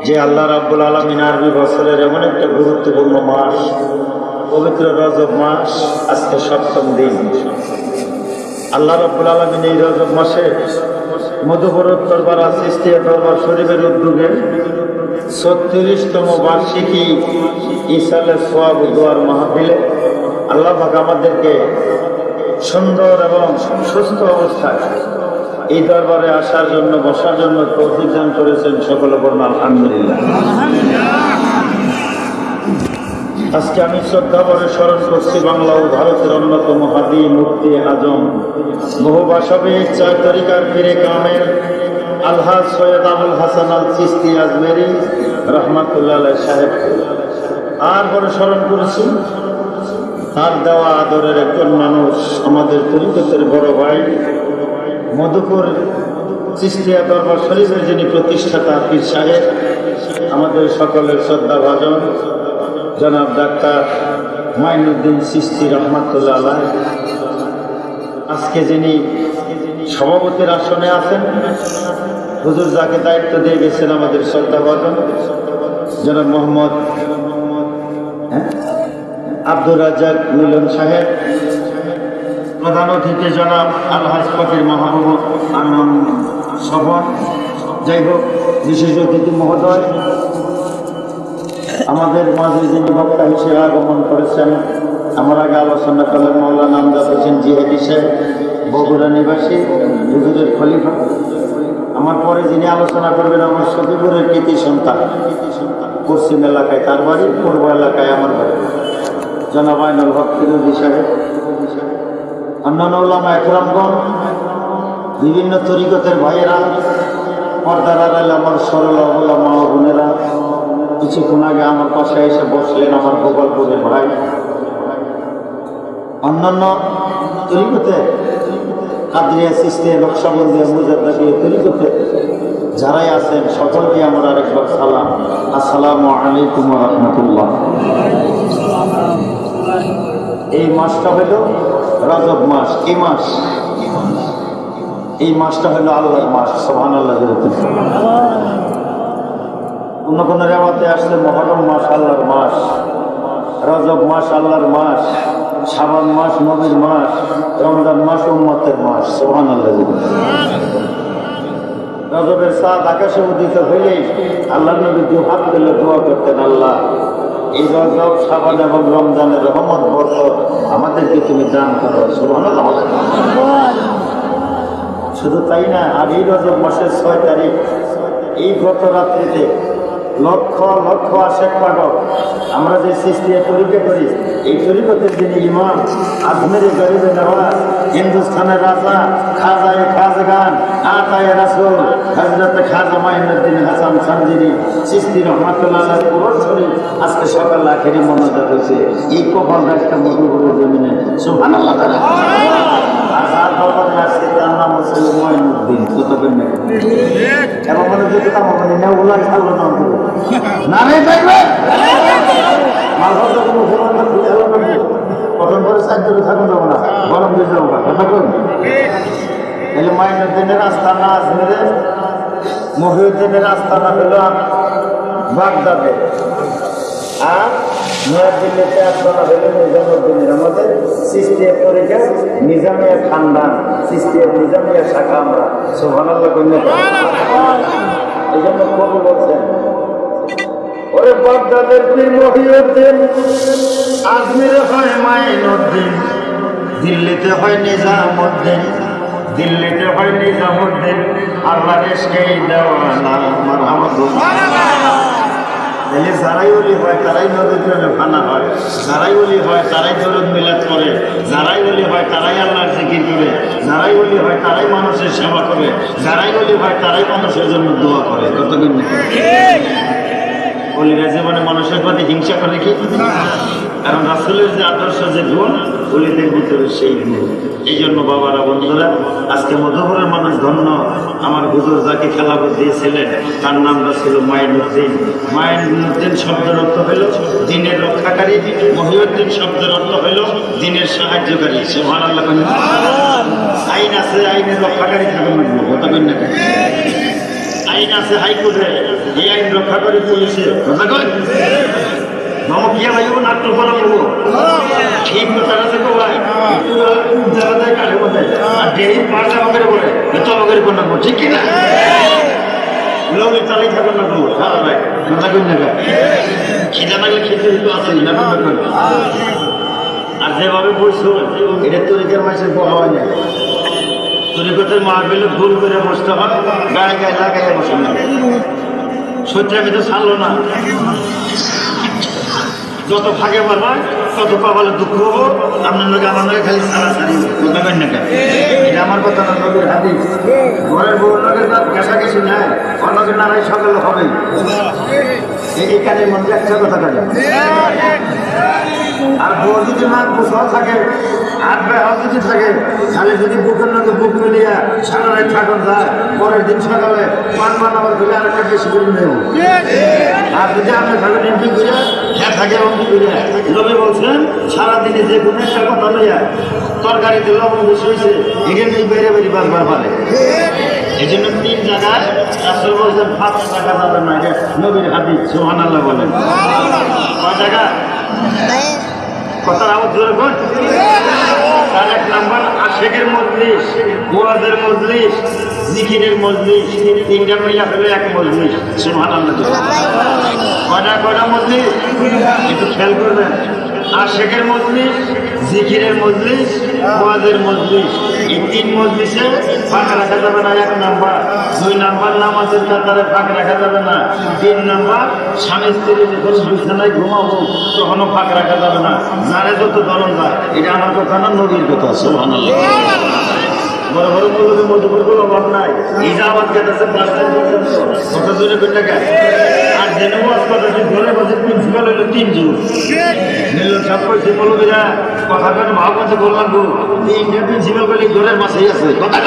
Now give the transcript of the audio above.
যে আল্লাহ রাব্বুল আলামিন আরবি বছরের এমন একটা গুরুত্বপূর্ণ মাস, পবিত্র রজব মাস, আজকে 7ম দিন। আল্লাহ রাব্বুল আলামিন এই রজব মাসে মধুপুর উত্তরপাড়া চিশতিয়া দরবার শরীফের উদ্যোগে 36তম বার্ষিকী ইসালে সোয়াব দোয়ার মাহফিলে আল্লাহ পাক আমাদেরকে সুন্দর এবং সুস্থ অবস্থায় এই দরবারে আসার জন্য, বসার জন্য তৌফিক দান করেছেন। সকলে বলুন আলহামদুলিল্লাহ। আজকে আমি শ্রদ্ধা ভরে স্মরণ করছি বাংলা ও ভারতের অন্যতম হাদি মুফতি আজম, বহু ভাষাবিদ, 4 তরিকার পীরে কামেল আলহাজ সৈয়দ আবুল হাসান আল চিশতি আজমেরি রহমাতুল্লাহ আলাইহি সাহেব। আর বড় স্মরণ করেছি তার দেওয়া আদরের একজন মানুষ, আমাদের তরিকতের বড় ভাই, মধুপুর চিশতিয়া দরবার শরীফের যিনি প্রতিষ্ঠাতা পীর সাহেব, আমাদের সকলের শ্রদ্ধাভাজন জনাব ডাক্তার মাইনুদ্দিন চিশতি রহমাতুল্লাহ আলাইহি। আজকে যিনি সভাপতির আসনে আছেন, হুজুর যাকে দায়িত্ব দিয়ে গেছেন আমাদের শ্রদ্ধাভাজন জনাব মোহাম্মদ আব্দুর রাজ্জাক মিলন সাহেব, প্রধান অতিথি জনাব আলহাজ ফকির মাহবুব আনন্দ সফর, যাই হোক বিশেষ অতিথি মহোদয়, আমাদের মাঝে যিনি বক্তা হিসেবে আগমন করেছেন, আমার আগে আলোচনা করলেন মৌলানা আমজাদ হোসেন জিহাদি সাহেব, বগুড়া নিবাসী, হুজুরের খলিফা। আমার পরে যিনি আলোচনা করবেন আমার সফিপুরের কৃতি সন্তান, পশ্চিম এলাকায় তার বাড়ি, পূর্ব এলাকায় আমার বাড়ি, জনাব আইনুল হক ফিরোজী সাহেব। অন্যান্য ওলামা একরামগণ, বিভিন্ন তরিকতের ভাইয়েরা, পর্দার আড়ালে আমার সরল অবলা মা ও বোনেরা, কিছুক্ষণ আগে আমার পাশে এসে বসলেন আমার গোপালপুরের ভাই, অন্যান্য তরিকতে কাদরিয়া, চিশতিয়া, নকশবন্দিয়া, মুজাদ্দিয়া তরিকতে যারাই আছেন সকলকে আমার আরেকবার সালাম, আসসালামু আলাইকুম ওয়া রাহমাতুল্লাহ। এই মাসটা হইল রজব মাস। এই মাসটা হইল আল্লাহর মাস। সুবহানাল্লাহ। অন্য কোন রেওয়াতে আসলে মুহররম মাস আল্লাহর মাস, রজব মাস আল্লাহর মাস, শাবান মাস নবীর মাস, রমজান মাস উম্মতের মাস। সুবহানাল্লাহ। রজবের চাঁদ আকাশে উদিত হইলেই আল্লাহ নবী 2 হাত তুলে দোয়া করতেন, আল্লাহ এই রজব, শাবান এবং রমজানের রহমত বরকত আমাদেরকে তুমি দান করো। সুবহানাল্লাহ। শুধু তাই না, আর এই রজব মাসের 6 তারিখ এই গত রাত্রিতে লক্ষ লক্ষ আশেক পাঠক, আমরা যে চিশতিয়া তরিকা করি, এই তরিকতের যিনি ইমাম, আজমেরি গরিবে নওয়াজ, হিন্দুস্তানের রাজা, খাজায়ে খাজগান, আতায়ে রাসূল হযরত খাজা মাইনুদ্দিন হাসান সানজিরি চিশতি রহমাতুল্লাহ আলাইহি পুরোর শরীফ আজকে সকালে আখেরি মোনাজাত হয়েছে এই কখন রাস্তা মধুপুরের জমিনে। সুবহানাল্লাহ। আজাদ দরবারে আসছে, তার নাম হচ্ছে মাইনুদ্দিন। এবং মানে যদি তার মানে নেওলা খালো নাম করবো না রে দেখবে মালভর যখন মুসলমানরা খুলে এলো না, কখন করে 4 দিন থাকুন যাবো না, গরম দিয়ে যাবো না, কথা কই। তাহলে মাইনুদ্দিনের আস্তানা আজমেরে, মহিউদ্দিনের আস্তানা হলো বাগদাদে, আর নয়াদিল্লিতে আস্তানা হলো নিজামুদ্দিনের। আমাদের চিশতিয়া তরিকা নিজামিয়া খানদান, চিশতিয়া নিজামিয়া শাখা আমরা। সুবহানাল্লাহ। এই জন্য কবি বলছেন, ওরে বাগদাদের পীর মহিউদ্দিন, আজমিরে হয় মাইনুদ্দিন, দিল্লিতে হয় নিজামুদ্দিন, দিল্লিতে হয় নিজামুদ্দিন, আল্লাহ রেশকেই দেওয়ানা মারহামতুল্লাহ। তাহলে যারাই ওলি হয় তারাই নদীর প্রেমে ফানা হয়, যারাই ওলি হয় তারাই দরুদ মিলাদ করে, যারাই ওলি হয় তারাই আল্লাহর জিকির করে, যারাই ওলি হয় তারাই মানুষের সেবা করে, যারাই ওলি হয় তারাই মানুষের জন্য দোয়া করে। কতদিন ওলিরা জীবনে মানুষের প্রতি হিংসা করে কি? কারণ রাসূলের যে আদর্শ, যে গুণ, ওলিদের ভিতরে সেই গুণ। এই জন্য বাবারা, বন্ধুরা, আজকে মধুপুরের মানুষ ধন্য। আমার হুজুর যাকে খেলাফত দিয়েছিলেন তার নামটা ছিল মাইনুদ্দিন। মাইনুদ্দিন শব্দের অর্থ হইল দিনের রক্ষাকারী, মহিউদ্দিন শব্দের অর্থ হইল দিনের সাহায্যকারী। সুবহানাল্লাহ। আইন আছে, আইনের রক্ষাকারী থাকুন না, কথা বলেন না। আইন আছে হাইকোর্টে, এই আইন রক্ষা করে পুলিশে। কথা কয় মামা কিয়া ভাইব নাট্য করা বলবো ঠিক কথাটা থেকে ভাই যারা দেয় কাঠে বলে আর ডেরি পাঁচটা বগের বলে তবগের কোন রাখবো ঠিক কিনা লোক চালাই থাকুন না করবো সারা ভাই কথা কই না খিদা লাগলে খেতে দিতে আসেনি না আর যেভাবে বলছো এটা তরিকার মাসের বহাওয়া নেই তরিকতের মাহফিলে ভুল করে বসতে হয় গায়ে গায়ে লাগাইয়া বসে না সত্যি আমি তো ছাড়লো না যত ভাগে পাবেন তত পাবালে দুঃখ হবো আপনার লোক আমার লোকে খালি সারাসারি বুঝবেন না এটা আমার কথা না নবীর হাদিস ঘরের বউর লোকের তার ঘেঁষাঘেঁষি নেয় অন্যকে নারাই সকালে হবে এই কাজের মধ্যে একটা কথা কাজে আর বউ যদি মা গোসল থাকে হাত ব্যবহার যদি থাকে তাহলে যদি বুকের লোকে বুক মিলিয়া সারা রাত থাকুন যায় পরের দিন সকালে পান বানাবার করে আরেকটা বেশি করে নেব আর যদি আপনি থাকেন এমপি করে হ্যাঁ থাকে এমপি করে নবী বলছেন সারাদিনে যে কোনো একটা কথা লইয়া তরকারিতে লবণ বেশি হয়েছে এখানে নেই বেড়ে বেড়ে বারবার পারে এই জন্য 3 জায়গায় রাসূল বলছেন ভাত টাকা যাবে না এটা নবীর হাদিস সুবহানাল্লাহ বলেন কয় জায়গা কথার আওয়াজ জোরে বল তার 1 নাম্বার আশিকের মজলিস ওয়াজের মজলিস জিকিরের মজলিস 3টা মিলা হলো এক মজলিস সুবহানাল্লাহ কয়টা মজলিস একটু খেয়াল করবেন আশিকের মজলিস জিকিরের মজলিস ওয়াজের মজলিস এই 3 মজলিসে ফাঁক রাখা যাবে না 1 নাম্বার 2 নাম্বার নামাজের কাতারে ফাঁক রাখা যাবে না 3 নাম্বার স্বামী স্ত্রী যখন বিছানায় ঘুমাবো তখনও ফাঁক রাখা যাবে না যারে যত ধরন যায় এটা আমার কথা না নবীর কথা সুবহানাল্লাহ বড় বড় মৌলবী মধুপুরগুলো অভাব নাই এই যে আওয়াজ গেতেছে বাসস্ট্যান্ড পর্যন্ত কত জোরে কোন টাকা আর জেনে ওয়াজ কথা ঘরে বসে প্রিন্সিপাল হইলো 3 জন নীল সব কইছে মৌলবীরা কথা কেন ভাবছে বললাম গো 3টা প্রিন্সিপাল বলে ঘরের মাঝেই আছে কথা